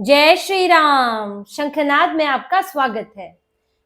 जय श्री राम। शंखनाद में आपका स्वागत है।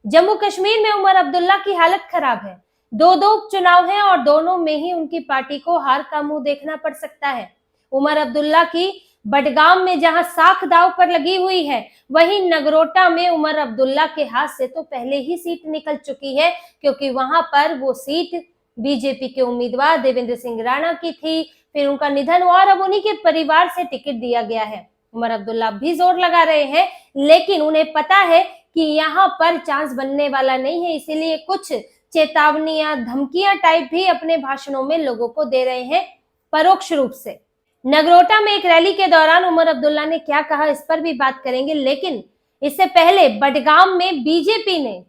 जम्मू कश्मीर में उमर अब्दुल्ला की हालत खराब है। दो उपचुनाव हैं और दोनों में ही उनकी पार्टी को हार का मुंह देखना पड़ सकता है। उमर अब्दुल्ला की बडगाम में जहां साख दांव पर लगी हुई है, वहीं नगरोटा में उमर अब्दुल्ला के हाथ से तो पहले ही सीट निकल चुकी है, क्योंकि वहां पर वो सीट बीजेपी के उम्मीदवार देवेंद्र सिंह राणा की थी। फिर उनका निधन हुआ और अब उन्हीं के परिवार से टिकट दिया गया है। उमर अब्दुल्ला भी जोर लगा रहे हैं, लेकिन उन्हें पता है कि यहाँ पर चांस बनने वाला नहीं है, इसीलिए कुछ चेतावनियां, धमकियां टाइप भी अपने भाषणों में लोगों को दे रहे हैं परोक्ष रूप से। नगरोटा में एक रैली के दौरान उमर अब्दुल्ला ने क्या कहा, इस पर भी बात करेंगे। लेकिन इससे पहले बडगाम में बीजेपी ने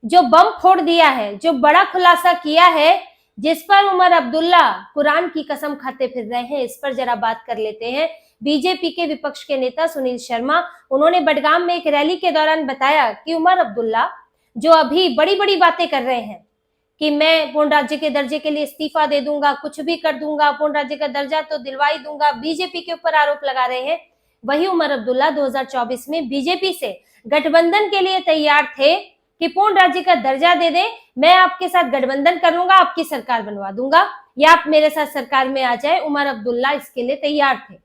जो बम फोड़ दिया है, जो बड़ा खुलासा किया है, जिस पर उमर अब्दुल्ला कुरान की कसम खाते फिर रहे हैं, इस पर जरा बात कर लेते हैं। बीजेपी के विपक्ष के नेता सुनील शर्मा, उन्होंने बडगाम में एक रैली के दौरान बताया कि उमर अब्दुल्ला जो अभी बड़ी बड़ी बातें कर रहे हैं कि मैं पूर्ण राज्य के दर्जे के लिए इस्तीफा दे दूंगा, कुछ भी कर दूंगा, पूर्ण राज्य का दर्जा तो दिलवा ही दूंगा, बीजेपी के ऊपर आरोप लगा रहे हैं। वही उमर अब्दुल्ला 2024 में बीजेपी से गठबंधन के लिए तैयार थे कि पूर्ण राज्य का दर्जा दे दे, मैं आपके साथ गठबंधन करूंगा, आपकी सरकार बनवा दूंगा, या आप मेरे साथ सरकार में आ जाए। उमर अब्दुल्ला इसके लिए तैयार थे।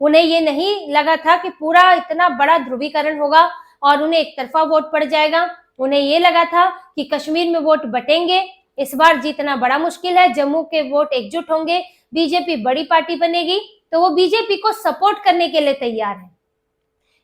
उन्हें ये नहीं लगा था कि पूरा इतना बड़ा ध्रुवीकरण होगा और उन्हें एक तरफा वोट पड़ जाएगा। उन्हें ये लगा था कि कश्मीर में वोट बटेंगे, इस बार जीतना बड़ा मुश्किल है, जम्मू के वोट एकजुट होंगे, बीजेपी बड़ी पार्टी बनेगी, तो वो बीजेपी को सपोर्ट करने के लिए तैयार है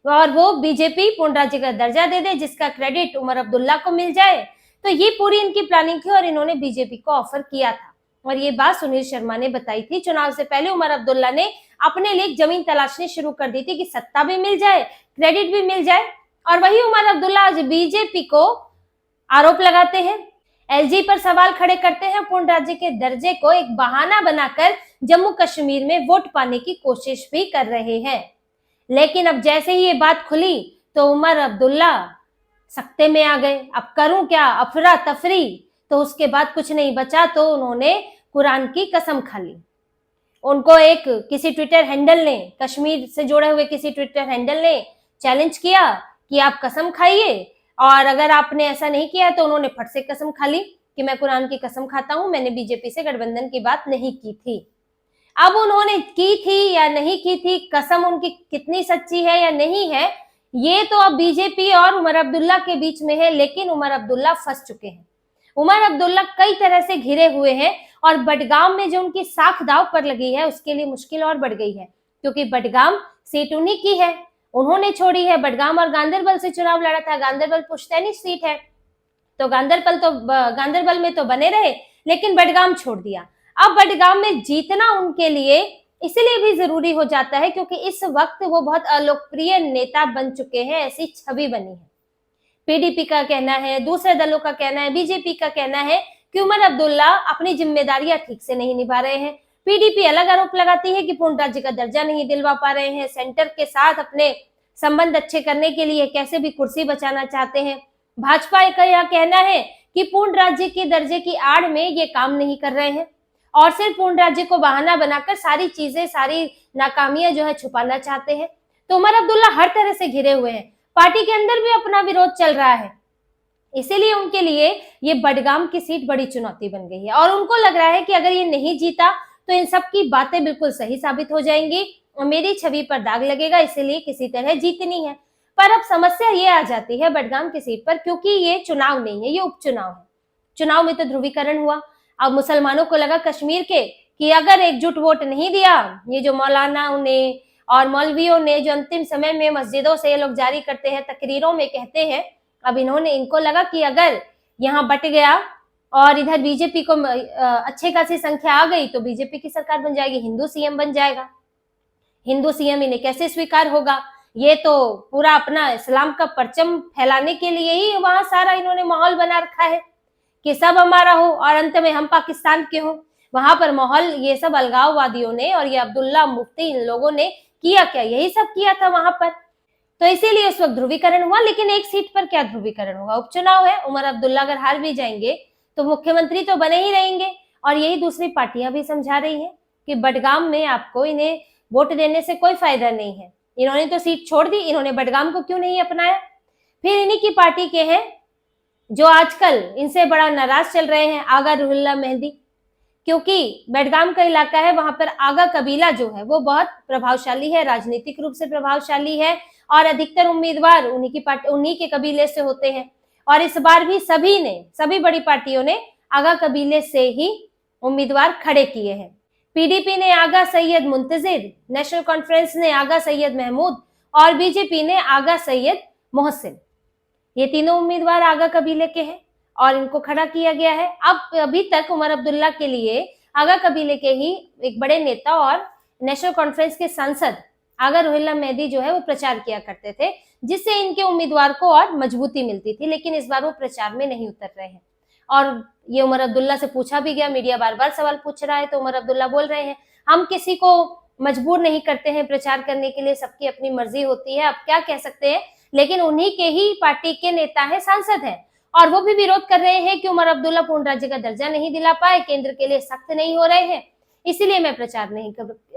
और वो बीजेपी पूर्ण राज्य का दर्जा दे दे, जिसका क्रेडिट उमर अब्दुल्ला को मिल जाए। तो ये पूरी इनकी प्लानिंग थी और इन्होंने बीजेपी को ऑफर किया था। और ये बात सुनील शर्मा ने बताई थी। चुनाव से पहले उमर अब्दुल्ला ने अपने लिए जमीन तलाशनी शुरू कर दी थी कि सत्ता भी मिल जाए, क्रेडिट भी मिल जाए। और वही उमर अब्दुल्ला आज बीजेपी को आरोप लगाते हैं, एलजी पर सवाल खड़े करते हैं, पूर्ण राज्य के दर्जे को एक बहाना बनाकर जम्मू कश्मीर में वोट पाने की कोशिश भी कर रहे हैं। लेकिन अब जैसे ही ये बात खुली तो उमर अब्दुल्ला सख्ते में आ गए। अब करूं क्या, अफरा तफरी। तो उसके बाद कुछ नहीं बचा तो उन्होंने कुरान की कसम खा ली। उनको एक किसी ट्विटर हैंडल ने, कश्मीर से जुड़े हुए किसी ट्विटर हैंडल ने चैलेंज किया कि आप कसम खाइए, और अगर आपने ऐसा नहीं किया तो उन्होंने फट से कसम खा ली कि मैं कुरान की कसम खाता हूं, मैंने बीजेपी से गठबंधन की बात नहीं की थी। अब उन्होंने की थी या नहीं की थी, कसम उनकी कितनी सच्ची है या नहीं है, ये तो अब बीजेपी और उमर अब्दुल्ला के बीच में है। लेकिन उमर अब्दुल्ला फंस चुके हैं। उमर अब्दुल्ला कई तरह से घिरे हुए हैं और बडगाम में जो उनकी साख दांव पर लगी है, उसके लिए मुश्किल और बढ़ गई है, क्योंकि बडगाम सीट उन्हीं की है, उन्होंने छोड़ी है। बडगाम और गांधरबल से चुनाव लड़ा था, गांधरबल पुश्तैनी सीट है, तो गांधरबल में तो बने रहे, लेकिन बडगाम छोड़ दिया। अब बडगाम में जीतना उनके लिए इसलिए भी जरूरी हो जाता है क्योंकि इस वक्त वो बहुत अलोकप्रिय नेता बन चुके हैं, ऐसी छवि बनी है। पीडीपी का कहना है, दूसरे दलों का कहना है, बीजेपी का कहना है कि उमर अब्दुल्ला अपनी जिम्मेदारियां ठीक से नहीं निभा रहे हैं। पीडीपी अलग आरोप लगाती है कि पूर्ण राज्य का दर्जा नहीं दिलवा पा रहे हैं, सेंटर के साथ अपने संबंध अच्छे करने के लिए कैसे भी कुर्सी बचाना चाहते हैं। भाजपा का यह कहना है कि पूर्ण राज्य के दर्जे की आड़ में ये काम नहीं कर रहे हैं और सिर्फ पूर्ण राज्य को बहाना बनाकर सारी चीजें, सारी नाकामियां जो है छुपाना चाहते हैं। तो उमर अब्दुल्ला हर तरह से घिरे हुए हैं। पार्टी के अंदर भी अपना विरोध चल रहा है, इसीलिए उनके लिए ये बडगाम की सीट बड़ी चुनौती बन गई है और उनको लग रहा है कि अगर ये नहीं जीता तो इन सब की बातें बिल्कुल सही साबित हो जाएंगी और मेरी छवि पर दाग लगेगा, इसीलिए किसी तरह जीतनी है। पर अब समस्या ये आ जाती है बडगाम की सीट पर, क्योंकि ये चुनाव नहीं है, ये उपचुनाव है। चुनाव में तो ध्रुवीकरण हुआ। अब मुसलमानों को लगा कश्मीर के कि अगर एकजुट वोट नहीं दिया, ये जो मौलानाओं ने और मौलवियों ने जो अंतिम समय में मस्जिदों से ये लोग जारी करते हैं, तकरीरों में कहते हैं, अब इनको लगा कि अगर यहाँ बट गया और इधर बीजेपी को अच्छे खासी संख्या आ गई तो बीजेपी की सरकार बन जाएगी, हिंदू सीएम बन जाएगा। हिंदू सीएम इन्हें कैसे स्वीकार होगा? ये तो पूरा अपना इस्लाम का परचम फैलाने के लिए ही वहां सारा इन्होंने माहौल बना रखा है कि सब हमारा हो और अंत में हम पाकिस्तान के हो। वहां पर माहौल ये सब अलगाववादियों ने और ये अब्दुल्ला मुफ्ती, इन लोगों ने किया क्या? यही सब किया था वहां पर। तो इसीलिए उस वक्त ध्रुवीकरण हुआ। लेकिन एक सीट पर क्या ध्रुवीकरण होगा? उपचुनाव है। उमर अब्दुल्ला अगर हार भी जाएंगे तो मुख्यमंत्री तो बने ही रहेंगे। और यही दूसरी पार्टियां भी समझा रही हैं कि बडगाम में आपको इन्हें वोट देने से कोई फायदा नहीं है। इन्होंने तो सीट छोड़ दी, इन्होंने बडगाम को क्यों नहीं अपनाया? फिर इन्हीं की पार्टी के हैं जो आजकल इनसे बड़ा नाराज चल रहे हैं, आगा रुहुल्ला मेहंदी, क्योंकि बडगाम का इलाका है, वहां पर आगा कबीला जो है वो बहुत प्रभावशाली है, राजनीतिक रूप से प्रभावशाली है और अधिकतर उम्मीदवार उन्हीं के कबीले से होते हैं। और इस बार भी सभी बड़ी पार्टियों ने आगा कबीले से ही उम्मीदवार खड़े किए हैं। पीडीपी ने आगा सैयद मुंतजिर, नेशनल कॉन्फ्रेंस ने आगा सैयद महमूद और बीजेपी ने आगा सैयद मोहसिन। ये तीनों उम्मीदवार आगा कबीले के हैं और इनको खड़ा किया गया है। अब अभी तक उमर अब्दुल्ला के लिए आगा कबीले के ही एक बड़े नेता और नेशनल कॉन्फ्रेंस के सांसद आगा रुहुल्ला मेहंदी जो है वो प्रचार किया करते थे, जिससे इनके उम्मीदवार को और मजबूती मिलती थी। लेकिन इस बार वो प्रचार में नहीं उतर रहे हैं और ये उमर अब्दुल्ला से पूछा भी गया, मीडिया बार बार सवाल पूछ रहा है, तो उमर अब्दुल्ला बोल रहे हैं हम किसी को मजबूर नहीं करते हैं प्रचार करने के लिए, सबकी अपनी मर्जी होती है, अब क्या कह सकते हैं। लेकिन उन्हीं के ही पार्टी के नेता है, सांसद है, और वो भी विरोध कर रहे हैं कि उमर अब्दुल्ला पूर्ण राज्य का दर्जा नहीं दिला पाए, केंद्र के लिए सख्त नहीं हो रहे हैं, इसीलिए मैं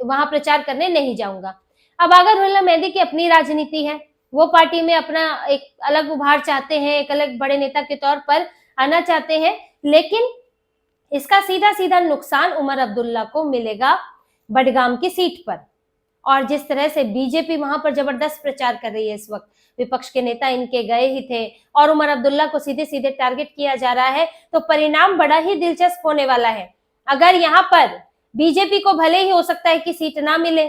वहां प्रचार करने नहीं जाऊंगा। अब आगा रुहुल्ला मेहंदी की अपनी राजनीति है, वो पार्टी में अपना एक अलग उभार चाहते हैं, एक अलग बड़े नेता के तौर पर आना चाहते हैं, लेकिन इसका सीधा सीधा नुकसान उमर अब्दुल्ला को मिलेगा बडगाम की सीट पर। और जिस तरह से बीजेपी वहां पर जबरदस्त प्रचार कर रही है इस वक्त, विपक्ष के नेता इनके गए ही थे और उमर अब्दुल्ला को सीधे सीधे टारगेट किया जा रहा है, तो परिणाम बड़ा ही दिलचस्प होने वाला है। अगर यहाँ पर बीजेपी को भले ही हो सकता है कि सीट ना मिले,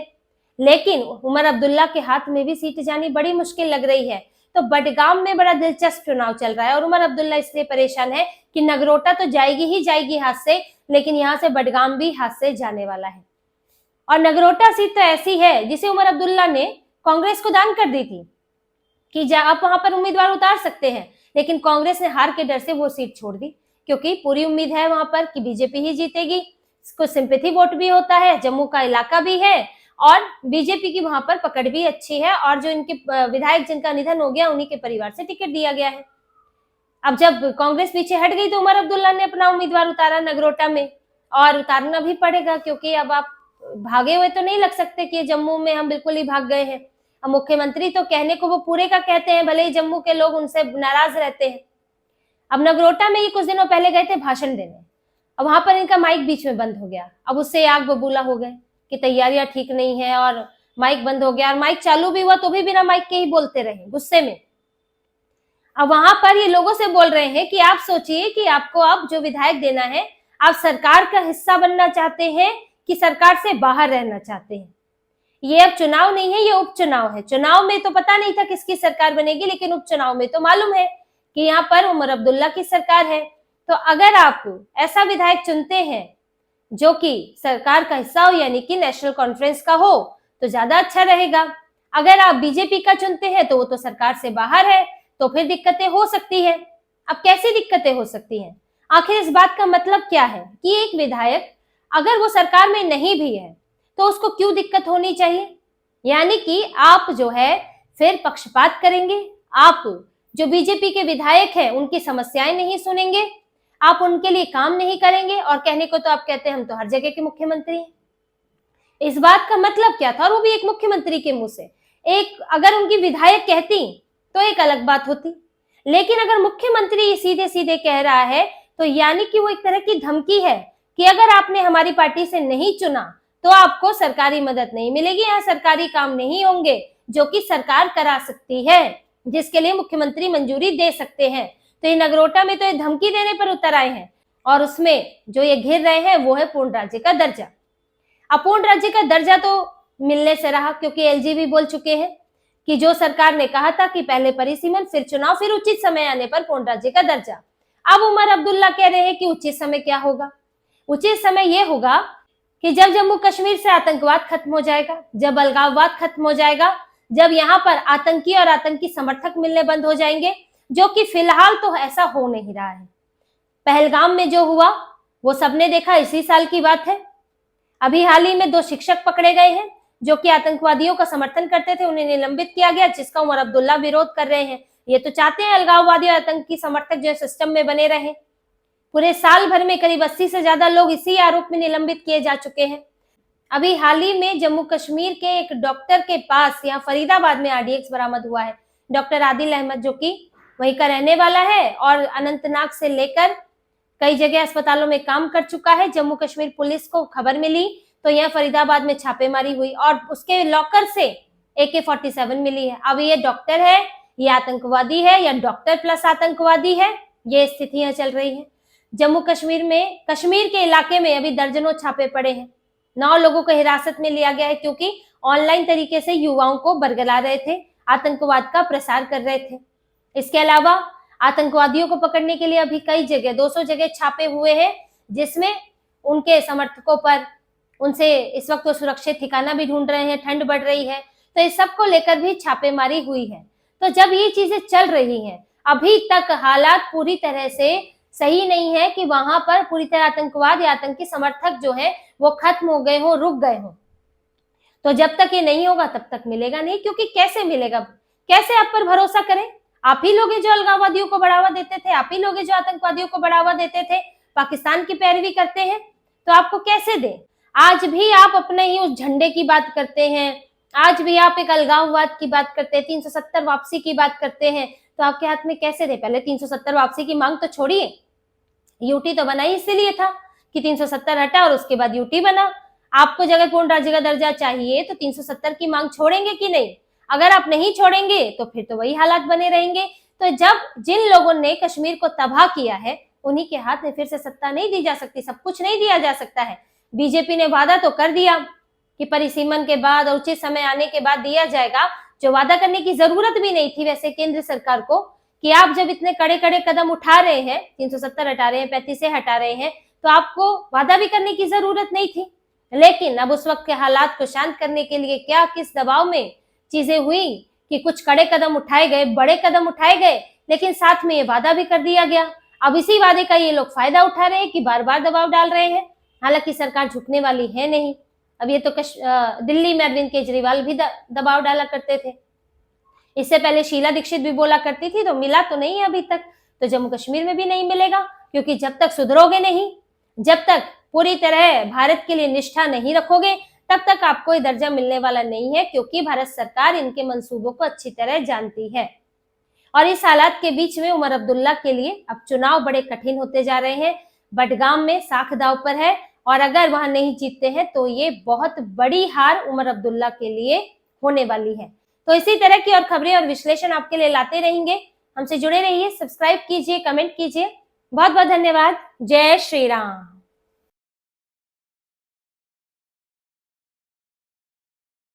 लेकिन उमर अब्दुल्ला के हाथ में भी सीट जानी बड़ी मुश्किल लग रही है। तो बडगाम में बड़ा दिलचस्प चुनाव चल रहा है और उमर अब्दुल्ला इसलिए परेशान है कि नगरोटा तो जाएगी ही जाएगी हाथ से, लेकिन यहाँ से बडगाम भी हाथ से जाने वाला है। और नगरोटा सीट तो ऐसी है जिसे उमर अब्दुल्ला ने कांग्रेस को दान कर दी थी कि आप वहां पर उम्मीदवार उतार सकते हैं, लेकिन कांग्रेस ने हार के डर से वो सीट छोड़ दी, क्योंकि पूरी उम्मीद है वहां पर कि बीजेपी ही जीतेगी। इसको सिंपैथी वोट भी होता है, जम्मू का इलाका भी है और बीजेपी की वहां पर पकड़ भी अच्छी है, और जो इनके विधायक जिनका निधन हो गया उन्हीं के परिवार से टिकट दिया गया है। अब जब कांग्रेस पीछे हट गई तो उमर अब्दुल्ला ने अपना उम्मीदवार उतारा नगरोटा में, और उतारना भी पड़ेगा, क्योंकि अब आप भागे हुए तो नहीं लग सकते कि जम्मू में हम बिल्कुल ही भाग गए हैं। अब मुख्यमंत्री तो कहने को वो पूरे का कहते हैं, भले ही जम्मू के लोग उनसे नाराज रहते हैं। अब नगरोटा में ये कुछ दिनों पहले गए थे भाषण देने, अब वहां पर इनका माइक बीच में बंद हो गया। अब उससे आग बबूला हो गए कि तैयारियां ठीक नहीं है और माइक बंद हो गया, और माइक चालू भी हुआ तो भी बिना माइक के ही बोलते रहे गुस्से में। अब वहां पर ये लोगों से बोल रहे हैं कि आप सोचिए कि आपको अब जो विधायक देना है, आप सरकार का हिस्सा बनना चाहते हैं कि सरकार से बाहर रहना चाहते हैं। ये अब चुनाव नहीं है, ये उपचुनाव है। चुनाव में तो पता नहीं था किसकी सरकार बनेगी, लेकिन उपचुनाव में तो मालूम है कि यहाँ पर उमर अब्दुल्ला की सरकार है। तो अगर आप ऐसा विधायक चुनते हैं जो कि सरकार का हिस्सा हो, यानी कि नेशनल कॉन्फ्रेंस का हो, तो ज्यादा अच्छा रहेगा। अगर आप बीजेपी का चुनते हैं तो वो तो सरकार से बाहर है, तो फिर दिक्कतें हो सकती है। अब कैसी दिक्कतें हो सकती हैं? आखिर इस बात का मतलब क्या है कि एक विधायक अगर वो सरकार में नहीं भी है तो उसको क्यों दिक्कत होनी चाहिए? यानी कि आप जो है फिर पक्षपात करेंगे, आप जो बीजेपी के विधायक हैं उनकी समस्याएं नहीं सुनेंगे, आप उनके लिए काम नहीं करेंगे, और कहने को तो आप कहते हैं हम तो हर जगह के मुख्यमंत्री हैं। इस बात का मतलब क्या था? और वो भी एक मुख्यमंत्री के मुंह से। एक अगर उनकी विधायक कहती तो एक अलग बात होती, लेकिन अगर मुख्यमंत्री सीधे सीधे कह रहा है तो यानी कि वो एक तरह की धमकी है कि अगर आपने हमारी पार्टी से नहीं चुना तो आपको सरकारी मदद नहीं मिलेगी, यहाँ सरकारी काम नहीं होंगे जो कि सरकार करा सकती है, जिसके लिए मुख्यमंत्री मंजूरी दे सकते हैं। तो ये नगरोटा में तो ये धमकी देने पर उतर आए हैं, और उसमें जो ये घिर रहे हैं वो है पूर्ण राज्य का दर्जा। अपूर्ण राज्य का दर्जा तो मिलने से रहा, क्योंकि एलजीबी बोल चुके हैं कि जो सरकार ने कहा था कि पहले परिसीमन, फिर चुनाव, फिर उचित समय आने पर पूर्ण राज्य का दर्जा। अब उमर अब्दुल्ला कह रहे हैं कि उचित समय क्या होगा? उचित समय यह होगा कि जब जम्मू कश्मीर से आतंकवाद खत्म हो जाएगा, जब अलगाववाद खत्म हो जाएगा, जब यहाँ पर आतंकी और आतंकी समर्थक मिलने बंद हो जाएंगे, जो कि फिलहाल तो ऐसा हो नहीं रहा है। पहलगाम में जो हुआ वो सबने देखा, इसी साल की बात है। अभी हाल ही में 2 शिक्षक पकड़े गए हैं जो कि आतंकवादियों का समर्थन करते थे, उन्हें निलंबित किया गया, जिसका उमर अब्दुल्ला विरोध कर रहे हैं। ये तो चाहते हैं अलगाववादी और आतंकी समर्थक जो सिस्टम में बने रहे। पूरे साल भर में करीब 80 से ज्यादा लोग इसी आरोप में निलंबित किए जा चुके हैं। अभी हाल ही में जम्मू कश्मीर के एक डॉक्टर के पास यहाँ फरीदाबाद में आरडीएक्स बरामद हुआ है। डॉक्टर आदिल अहमद जो कि वहीं का रहने वाला है और अनंतनाग से लेकर कई जगह अस्पतालों में काम कर चुका है। जम्मू कश्मीर पुलिस को खबर मिली तो यहाँ फरीदाबाद में छापेमारी हुई और उसके लॉकर से AK-47 मिली है। अब ये डॉक्टर है, ये आतंकवादी है या डॉक्टर प्लस आतंकवादी है, ये स्थितियां चल रही है। जम्मू कश्मीर में कश्मीर के इलाके में अभी दर्जनों छापे पड़े हैं। 9 लोगों को हिरासत में लिया गया है क्योंकि ऑनलाइन तरीके से युवाओं को बरगला रहे थे, आतंकवाद का प्रसार कर रहे थे। इसके अलावा आतंकवादियों को पकड़ने के लिए अभी कई जगह 200 जगह छापे हुए हैं, जिसमें उनके समर्थकों पर उनसे इस वक्त वो सुरक्षित ठिकाना भी ढूंढ रहे हैं, ठंड बढ़ रही है, तो इस सब को लेकर भी छापेमारी हुई है। तो जब ये चीजें चल रही हैं, अभी तक हालात पूरी तरह से सही नहीं है कि वहां पर पूरी तरह आतंकवाद या आतंकी समर्थक जो है वो खत्म हो गए हो, रुक गए हो। तो जब तक ये नहीं होगा तब तक मिलेगा नहीं, क्योंकि कैसे मिलेगा, कैसे आप पर भरोसा करें? आप ही लोग जो अलगाववादियों को बढ़ावा देते थे, आप ही लोग जो आतंकवादियों को बढ़ावा देते थे, पाकिस्तान की पैरवी करते हैं, तो आपको कैसे दें? आज भी आप अपने ही उस झंडे की बात करते हैं, आज भी आप एक अलगाववाद की बात करते हैं, 370 वापसी की बात करते हैं, तो आपके हाथ में कैसे दे? पहले 370 वापसी की मांग तो छोड़िए, यूटी तो बना ही इसीलिए था कि 370 हटा और उसके बाद यूटी बना। आपको जगह पूर्ण राज्य का दर्जा चाहिए तो 370 की मांग छोड़ेंगे कि नहीं? अगर आप नहीं छोड़ेंगे तो फिर तो वही हालात बने रहेंगे। तो जब जिन लोगों ने कश्मीर को तबाह किया है उन्हीं के हाथ में फिर से सत्ता नहीं दी जा सकती, सब कुछ नहीं दिया जा सकता है। बीजेपी ने वादा तो कर दिया कि परिसीमन के बाद और उचित समय आने के बाद दिया जाएगा, जो वादा करने की जरूरत भी नहीं थी वैसे केंद्र सरकार को, कि आप जब इतने कड़े कड़े कदम उठा रहे हैं, 370 हटा रहे हैं, 35 से हटा रहे हैं, तो आपको वादा भी करने की जरूरत नहीं थी। लेकिन अब उस वक्त के हालात को शांत करने के लिए क्या किस दबाव में चीजें हुई कि कुछ कड़े कदम उठाए गए, बड़े कदम उठाए गए, लेकिन साथ में ये वादा भी कर दिया गया। अब इसी वादे का ये लोग फायदा उठा रहे हैं कि बार बार दबाव डाल रहे हैं। हालांकि सरकार झुकने वाली है नहीं। अब ये तो दिल्ली में अरविंद केजरीवाल भी दबाव डाला करते थे, इससे पहले शीला दीक्षित भी बोला करती थी, तो मिला तो नहीं अभी तक। तो जम्मू कश्मीर में भी नहीं मिलेगा, क्योंकि जब तक सुधरोगे नहीं, जब तक पूरी तरह भारत के लिए निष्ठा नहीं रखोगे, तब तक आपको ये दर्जा मिलने वाला नहीं है, क्योंकि भारत सरकार इनके मंसूबों को अच्छी तरह जानती है। और इस हालात के बीच में उमर अब्दुल्ला के लिए अब चुनाव बड़े कठिन होते जा रहे हैं। बडगाम में साख दांव पर है और अगर वहां नहीं जीतते हैं तो ये बहुत बड़ी हार उमर अब्दुल्ला के लिए होने वाली है। तो इसी तरह की और खबरें और विश्लेषण आपके लिए लाते रहेंगे। हमसे जुड़े रहिए, सब्सक्राइब कीजिए, कमेंट कीजिए। बहुत बहुत धन्यवाद। जय श्री राम।